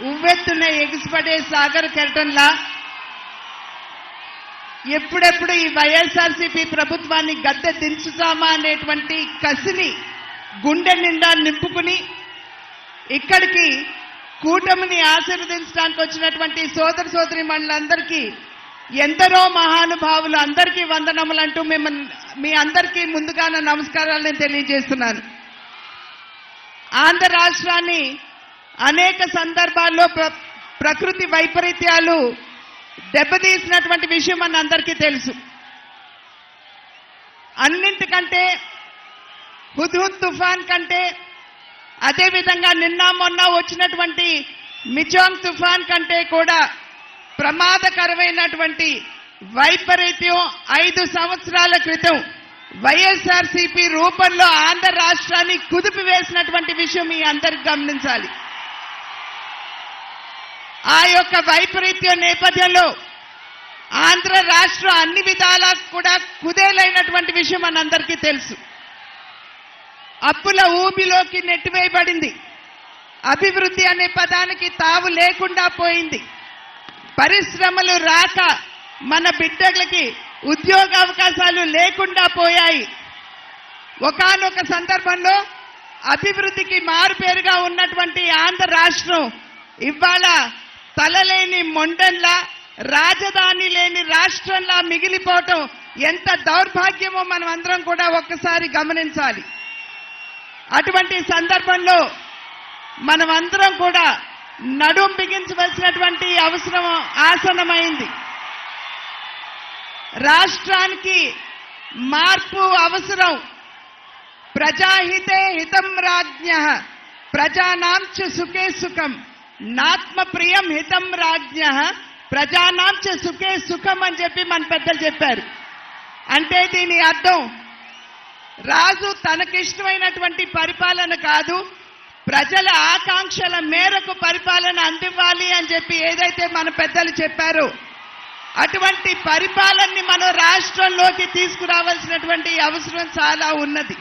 ఉవ్వెత్తున ఎగిసిపడే సాగర్ కెరటంలా ఎప్పుడెప్పుడు ఈ వైఎస్ఆర్సీపీ ప్రభుత్వాన్ని గద్దె దించుతామా అనేటువంటి కసిని గుండె నిండా నింపుకుని ఇక్కడికి కూటమిని ఆశీర్వదించడానికి వచ్చినటువంటి సోదర సోదరీమణులందరికీ ఎందరో మహానుభావులు అందరికీ వందనములంటూ మీ అందరికీ ముందుగానే నమస్కారాలు నేను తెలియజేస్తున్నాను. ఆంధ్ర రాష్ట్రాన్ని అనేక సందర్భాల్లో ప్రకృతి వైపరీత్యాలు దెబ్బతీసినటువంటి విషయం మన అందరికీ తెలుసు. అన్నింటికంటే హుద్హుద్ తుఫాన్ కంటే, అదేవిధంగా నిన్న మొన్న వచ్చినటువంటి మిచాంగ్ తుఫాన్ కంటే కూడా ప్రమాదకరమైనటువంటి వైపరీత్యం 5 సంవత్సరాల క్రితం వైఎస్ఆర్సీపీ రూపంలో ఆంధ్ర రాష్ట్రాన్ని కుదిపివేసినటువంటి విషయం మీ అందరికి గమనించాలి. ఆ యొక్క వైపరీత్యం నేపథ్యంలో ఆంధ్ర రాష్ట్రం అన్ని విధాలా కూడా కుదేలైనటువంటి విషయం మనందరికీ తెలుసు. అప్పుల ఊబిలోకి నెట్టివేయబడింది. అభివృద్ధి అనే పదానికి తావు లేకుండా పోయింది. పరిశ్రమలు రాక మన బిడ్డలకి ఉద్యోగ అవకాశాలు లేకుండా పోయాయి. ఒకానొక సందర్భంలో అభివృద్ధికి మారుపేరుగా ఉన్నటువంటి ఆంధ్ర రాష్ట్రం ఇవాళ తలలేని మొండన్లా, రాజధాని లేని రాష్ట్రంలా మిగిలిపోవటం ఎంత దౌర్భాగ్యమో మనం అందరం కూడా ఒక్కసారి గమనించాలి. అటువంటి సందర్భంలో మనం అందరం కూడా నడుం బిగించవలసినటువంటి అవసరం ఆసన్నమైంది. రాష్ట్రానికి మార్పు అవసరం. ప్రజాహితే హితం రాజ్ఞః ప్రజానాం చ సుఖే సుఖం నాత్మ ప్రియం హితం రాజ్ఞః ప్రజానాం చ సుఖే సుఖం అని చెప్పి మన పెద్దలు చెప్పారు. అంటే దీని అర్థం రాజు తనకిష్టమైనటువంటి పరిపాలన కాదు, ప్రజల ఆకాంక్షల మేరకు పరిపాలన అందివ్వాలి అని చెప్పి ఏదైతే మన పెద్దలు చెప్పారో అటువంటి పరిపాలనని మనం రాష్ట్రంలోకి తీసుకురావాల్సినటువంటి అవసరం చాలా ఉన్నది.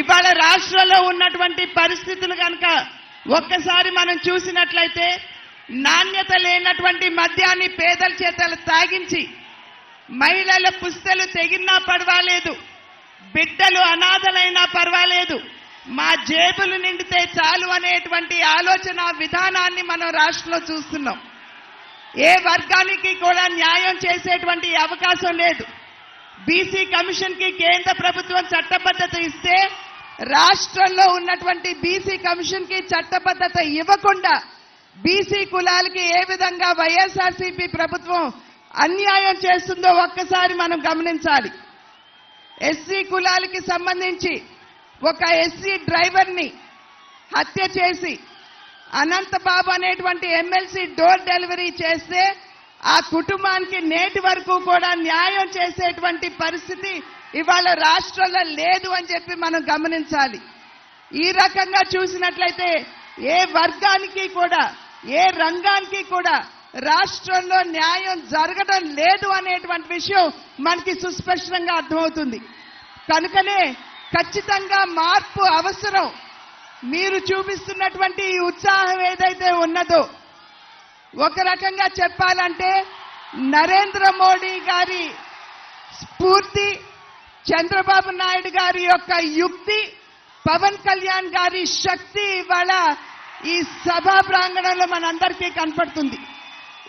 ఇవాళ రాష్ట్రంలో ఉన్నటువంటి పరిస్థితులు కనుక ఒక్కసారి మనం చూసినట్లయితే నాణ్యత లేనటువంటి మద్యాన్ని పేదల చేతలు తాగించి మహిళల పుస్తలు తెగినా పర్వాలేదు, బిడ్డలు అనాథలైనా పర్వాలేదు, మా జేబులు నిండితే చాలు అనేటువంటి ఆలోచన విధానాన్ని మనం రాష్ట్రంలో చూస్తున్నాం. ఏ వర్గానికి కూడా న్యాయం చేసేటువంటి అవకాశం లేదు. బీసీ కమిషన్కి కేంద్ర ప్రభుత్వం చట్టబద్ధత ఇస్తే రాష్ట్రంలో ఉన్నటువంటి బీసీ కమిషన్కి చట్టబద్ధత ఇవ్వకుండా బీసీ కులాలకి ఏ విధంగా వైఎస్ఆర్సీపీ ప్రభుత్వం అన్యాయం చేస్తుందో ఒక్కసారి మనం గమనించాలి. ఎస్సీ కులాలకి సంబంధించి ఒక ఎస్సీ డ్రైవర్ని హత్య చేసి అనంతబాబు అనేటువంటి ఎమ్మెల్సీ డోర్ డెలివరీ చేస్తే ఆ కుటుంబానికి నేటి వరకు కూడా న్యాయం చేసేటువంటి పరిస్థితి ఇవాళ రాష్ట్రంలో లేదు అని చెప్పి మనం గమనించాలి. ఈ రకంగా చూసినట్లయితే ఏ వర్గానికి కూడా ఏ రంగానికి కూడా రాష్ట్రంలో న్యాయం జరగడం లేదు అనేటువంటి విషయం మనకి సుస్పష్టంగా అర్థమవుతుంది. కనుకనే ఖచ్చితంగా మార్పు అవసరం. మీరు చూపిస్తున్నటువంటి ఈ ఉత్సాహం ఏదైతే ఉన్నదో ఒక రకంగా చెప్పాలంటే నరేంద్ర మోడీ గారి స్ఫూర్తి, చంద్రబాబు నాయుడు గారి యొక్క యుక్తి, పవన్ కళ్యాణ్ గారి శక్తి ఇవాళ ఈ సభా ప్రాంగణంలో మనందరికీ కనపడుతుంది.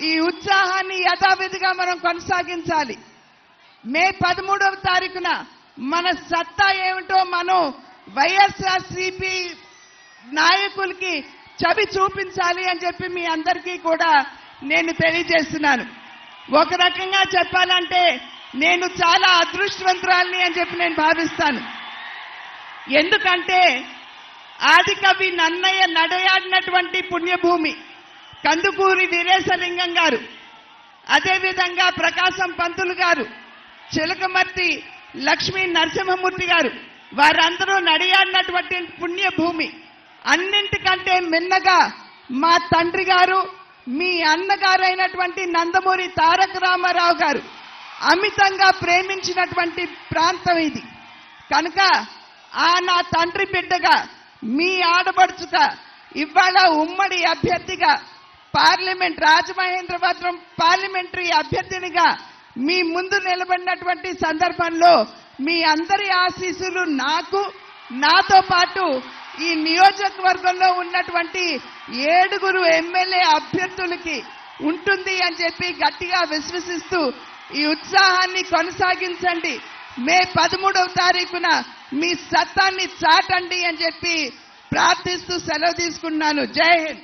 ఈ ఉత్సాహాన్ని యథావిధిగా మనం కొనసాగించాలి. మే 13వ తారీఖున మన సత్తా ఏమిటో మనం వైఎస్ఆర్సీపీ నాయకులకి చవి చూపించాలి అని చెప్పి మీ అందరికీ కూడా నేను తెలియజేస్తున్నాను. ఒక రకంగా చెప్పాలంటే నేను చాలా అదృష్టవంతురాలిని అని చెప్పి నేను భావిస్తాను. ఎందుకంటే ఆదికవి నన్నయ్య నడయాడినటువంటి పుణ్యభూమి కందుకూరి వీరేశలింగం గారు, అదేవిధంగా ప్రకాశం పంతులు గారు, చిలకమర్తి లక్ష్మీ నరసింహమూర్తి గారు, వారందరూ నడియాడినటువంటి పుణ్యభూమి. అన్నింటికంటే మిన్నగా మా తండ్రి గారు, మీ అన్నగారైనటువంటి నందమూరి తారక రామారావు గారు అమితంగా ప్రేమించినటువంటి ప్రాంతం ఇది. కనుక నా తండ్రి బిడ్డగా, మీ ఆడపడుచుగా ఇవాళ ఉమ్మడి అభ్యర్థిగా పార్లమెంట్ రాజమహేంద్రవరం పార్లమెంటరీ అభ్యర్థినిగా మీ ముందు నిలబడినటువంటి సందర్భంలో మీ అందరి ఆశీస్సులు నాకు, నాతో పాటు ఈ నియోజకవర్గంలో ఉన్నటువంటి 7 ఎమ్మెల్యే అభ్యర్థులకి ఉంటుంది అని చెప్పి గట్టిగా విశ్వసిస్తూ ఈ ఉత్సాహాన్ని కొనసాగించండి. మే 13వ తారీఖున మీ సత్తాన్ని చాటండి అని చెప్పి ప్రార్థిస్తూ సెలవు తీసుకున్నాను. జై హింద్.